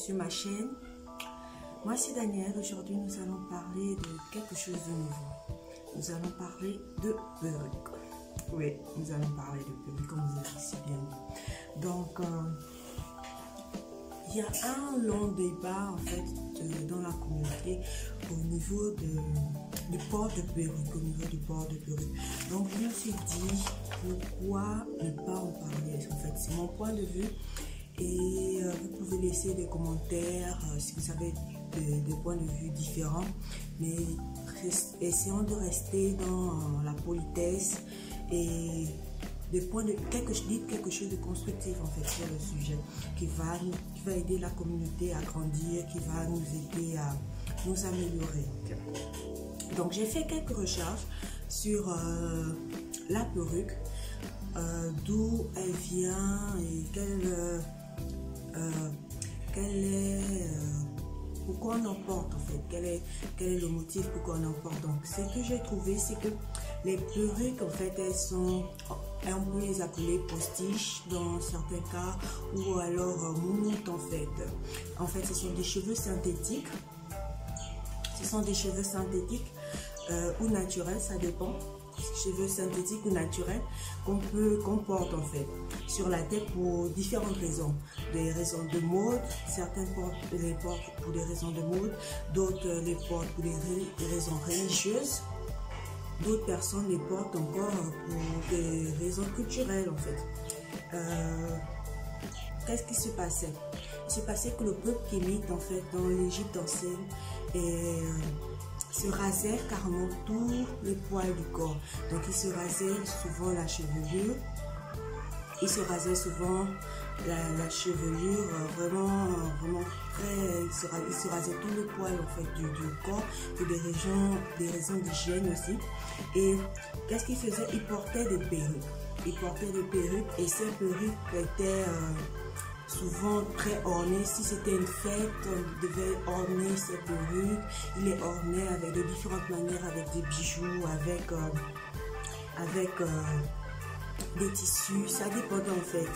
sur ma chaîne. Moi c'est Danielle. Aujourd'hui nous allons parler de quelque chose de nouveau. Nous allons parler de perruque. Oui, nous allons parler de perruque comme vous avez si bien dit. Donc il y a un long débat en fait dans la communauté au niveau du port de perruque, Donc je me suis dit pourquoi ne pas en parler. En fait c'est mon point de vue et vous pouvez laisser des commentaires si vous avez des points de vue différents, mais essayons de rester dans la politesse et quelque chose de constructif en fait sur le sujet qui va aider la communauté à grandir, qui va nous aider à nous améliorer. Donc j'ai fait quelques recherches sur la perruque, d'où elle vient et pourquoi on en porte en fait, quel est le motif pourquoi on en porte. Donc ce que j'ai trouvé, c'est que les perruques en fait on peut les appeler postiches dans certains cas, ou alors moumoutes en fait. En fait ce sont des cheveux synthétiques, ou naturels, ça dépend. Cheveux synthétiques ou naturels qu'on porte en fait sur la tête pour différentes raisons. Des raisons de mode, certains les portent pour des raisons de mode, d'autres les portent pour des raisons religieuses, d'autres personnes les portent encore pour des raisons culturelles en fait. Qu'est-ce qui se passait? Il se passait que le peuple kémite en fait dans l'Égypte ancienne se rasait carrément tous les poils du corps. Donc il se rasait souvent la chevelure, il se rasait souvent la chevelure vraiment très, il se rasait tous les poils en fait du corps pour des raisons d'hygiène aussi. Et qu'est-ce qu'il faisait? Il portait des perruques, et ces perruques étaient souvent très ornées. Si c'était une fête, on devait orner ses perruques. Il les ornait avec de différentes manières, avec des bijoux, avec des tissus. Ça dépendait en fait.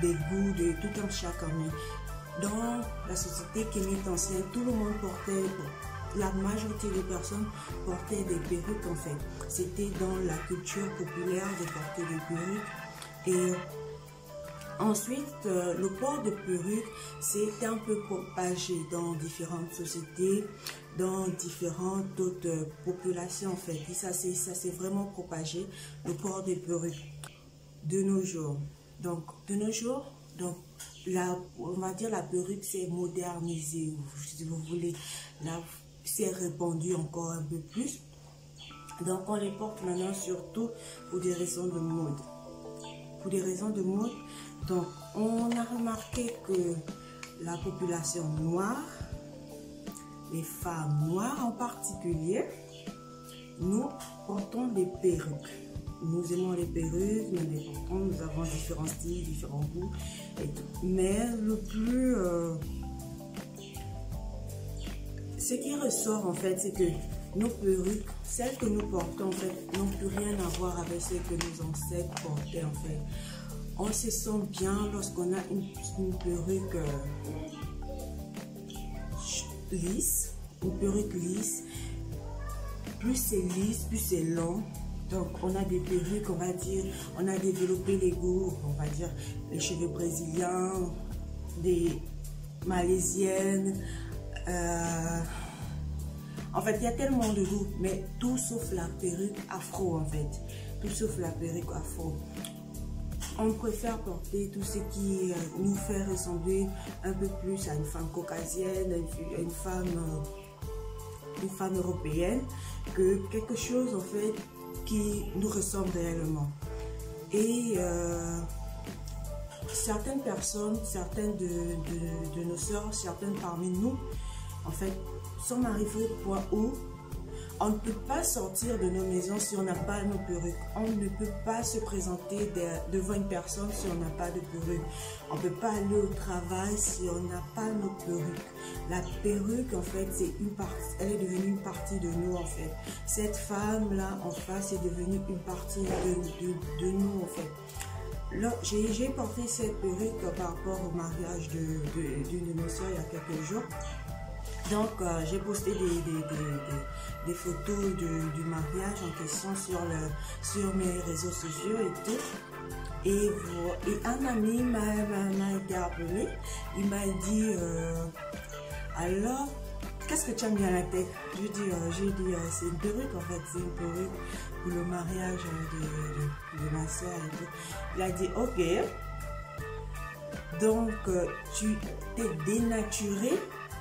Des goûts de tout un chacun. Dans la société kémite ancienne, tout le monde portait, la majorité des personnes portaient des perruques en fait. C'était dans la culture populaire de porter des perruques. Et ensuite, le port de perruque s'est un peu propagé dans différentes sociétés, dans différentes autres populations en fait. Et ça s'est vraiment propagé, le port des perruques de nos jours. Donc, on va dire la perruque s'est modernisée, si vous voulez. Là, c'est répandu encore un peu plus. Donc, on les porte maintenant surtout pour des raisons de mode. Donc on a remarqué que la population noire, les femmes noires en particulier, nous portons des perruques. Nous aimons les perruques, nous les portons, nous avons différents styles, différents goûts et tout. Mais ce qui ressort en fait, c'est que nos perruques, celles que nous portons en fait, n'ont plus rien à voir avec ce que nos ancêtres portaient en fait. On se sent bien lorsqu'on a une perruque lisse, Plus c'est lisse, plus c'est long. Donc on a des perruques, on va dire, on a développé les goûts, on va dire, les cheveux brésiliens, des malaisiennes. En fait, il y a tellement de goûts, mais tout sauf la perruque afro en fait. Tout sauf la perruque afro. On préfère porter tout ce qui nous fait ressembler un peu plus à une femme caucasienne, une femme européenne, que quelque chose en fait qui nous ressemble réellement. Et certaines personnes, certaines de nos sœurs, certaines parmi nous, en fait, sommes arrivés au point où on ne peut pas sortir de nos maisons si on n'a pas nos perruques. On ne peut pas se présenter devant une personne si on n'a pas de perruque. On ne peut pas aller au travail si on n'a pas nos perruques. La perruque, en fait, c'est une partie, elle est devenue une partie de nous, en fait. Cette femme-là, en face, est devenue une partie de nous, en fait. j'ai porté cette perruque par rapport au mariage d'une de mes soeurs il y a quelques jours. Donc, j'ai posté des photos du mariage en question sur mes réseaux sociaux et tout. Et un ami m'a interpellé. Il m'a dit, alors, qu'est-ce que tu as mis à la tête? J'ai dit, c'est une perruque en fait, c'est une perruque pour le mariage de ma soeur et tout. Il a dit, ok. Donc, tu t'es dénaturé.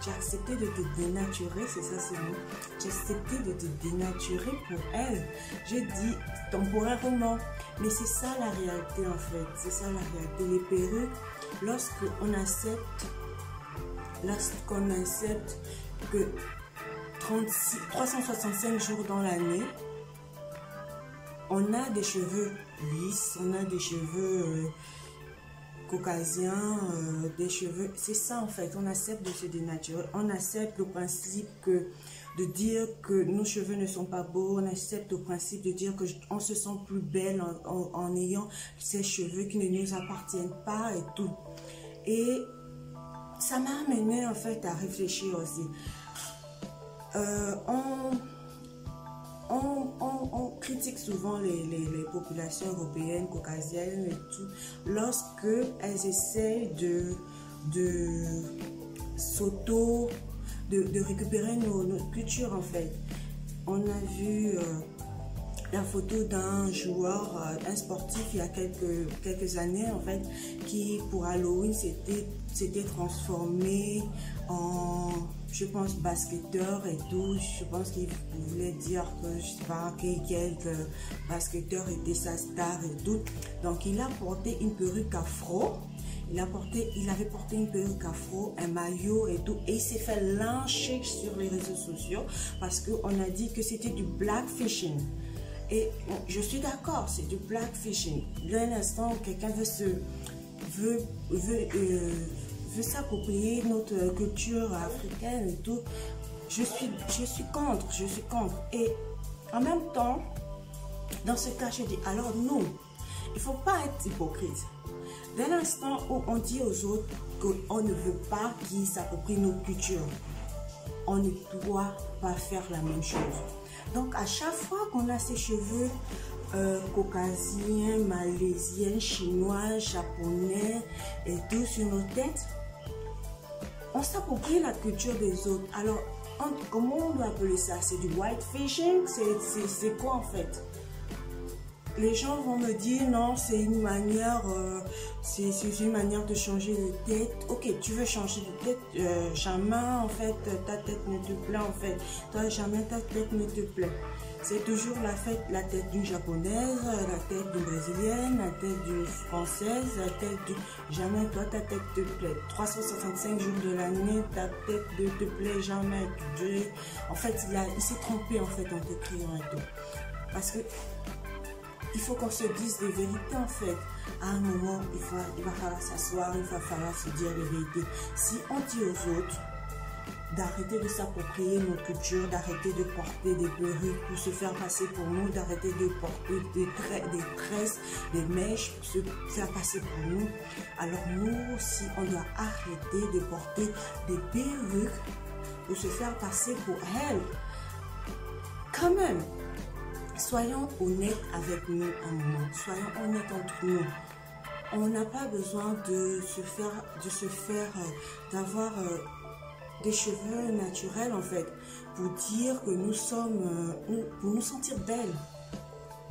Tu as accepté de te dénaturer, c'est ça c'est bon. Tu as accepté de te dénaturer pour elle. J'ai dit temporairement, mais c'est ça la réalité en fait. C'est ça la réalité. Les perruques, lorsqu'on accepte que 365 jours dans l'année, on a des cheveux lisses, on a des cheveux caucasiens, des cheveux, c'est ça en fait, on accepte de se dénaturer, on accepte le principe de dire que nos cheveux ne sont pas beaux, on accepte le principe de dire qu'on se sent plus belle en ayant ces cheveux qui ne nous appartiennent pas et tout. Et ça m'a amené en fait à réfléchir aussi. On critique souvent les populations européennes, caucasiennes et tout, lorsque elles essayent de récupérer notre culture en fait. On a vu la photo d'un joueur, un sportif il y a quelques années en fait, qui pour Halloween s'était transformé en, je pense, basketteur et tout. Je pense qu'il voulait dire que, je sais pas, quelques basketteurs étaient sa star et tout. Donc il a porté une perruque afro. Il avait porté une perruque afro, un maillot et tout, et il s'est fait lyncher sur les réseaux sociaux parce qu'on a dit que c'était du blackfishing. Et je suis d'accord, c'est du blackfishing. D'un instant, quelqu'un veut s'approprier notre culture africaine et tout. Je suis contre. Et en même temps, dans ce cas, je dis, alors non, il ne faut pas être hypocrite. Dès l'instant où on dit aux autres qu'on ne veut pas qu'ils s'approprient notre culture, on ne doit pas faire la même chose. Donc, à chaque fois qu'on a ces cheveux caucasiens, malaisiens, chinois, japonais et tout sur nos têtes, on s'approprie la culture des autres. Alors, comment on doit appeler ça? C'est du white fishing? C'est quoi en fait? Les gens vont me dire non, c'est une manière, de changer de tête. Ok, tu veux changer de tête, jamais en fait ta tête ne te plaît en fait. Toi jamais ta tête ne te plaît. C'est toujours la tête d'une japonaise, la tête d'une brésilienne, la tête d'une française, la tête d'une... Jamais toi ta tête te plaît. 365 jours de l'année, ta tête ne te plaît jamais. En fait, il s'est trompé en fait en te criant et tout. Parce que il faut qu'on se dise des vérités en fait. À un moment, il va falloir s'asseoir, il va falloir se dire les vérités. Si on dit aux autres d'arrêter de s'approprier notre culture, d'arrêter de porter des perruques pour se faire passer pour nous, d'arrêter de porter des tresses, des mèches pour se faire passer pour nous, alors nous aussi, on doit arrêter de porter des perruques pour se faire passer pour elles. Quand même. Soyons honnêtes avec nous un moment, soyons honnêtes entre nous. On n'a pas besoin d'avoir des cheveux naturels en fait, pour dire que nous sommes, pour nous sentir belles.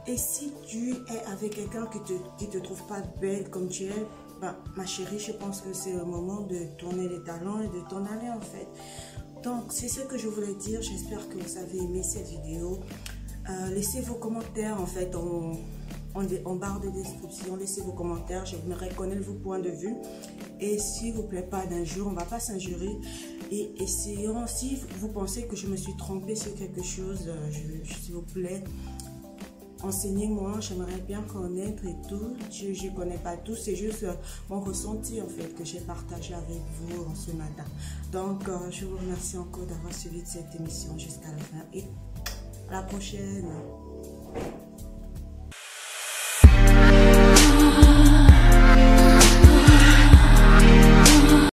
Et si tu es avec quelqu'un qui te trouve pas belle comme tu es, ben, ma chérie, je pense que c'est le moment de tourner les talons et de t'en aller en fait. Donc c'est ce que je voulais dire, j'espère que vous avez aimé cette vidéo. Laissez vos commentaires en fait en barre de description, laissez vos commentaires, j'aimerais connaître vos points de vue. Et s'il vous plaît pas d'injure, on va pas s'injurer. Et essayons, si vous pensez que je me suis trompée sur quelque chose, s'il vous plaît, enseignez-moi, j'aimerais bien connaître et tout. Je ne connais pas tout, c'est juste mon ressenti en fait que j'ai partagé avec vous ce matin. Donc je vous remercie encore d'avoir suivi cette émission jusqu'à la fin et à la prochaine.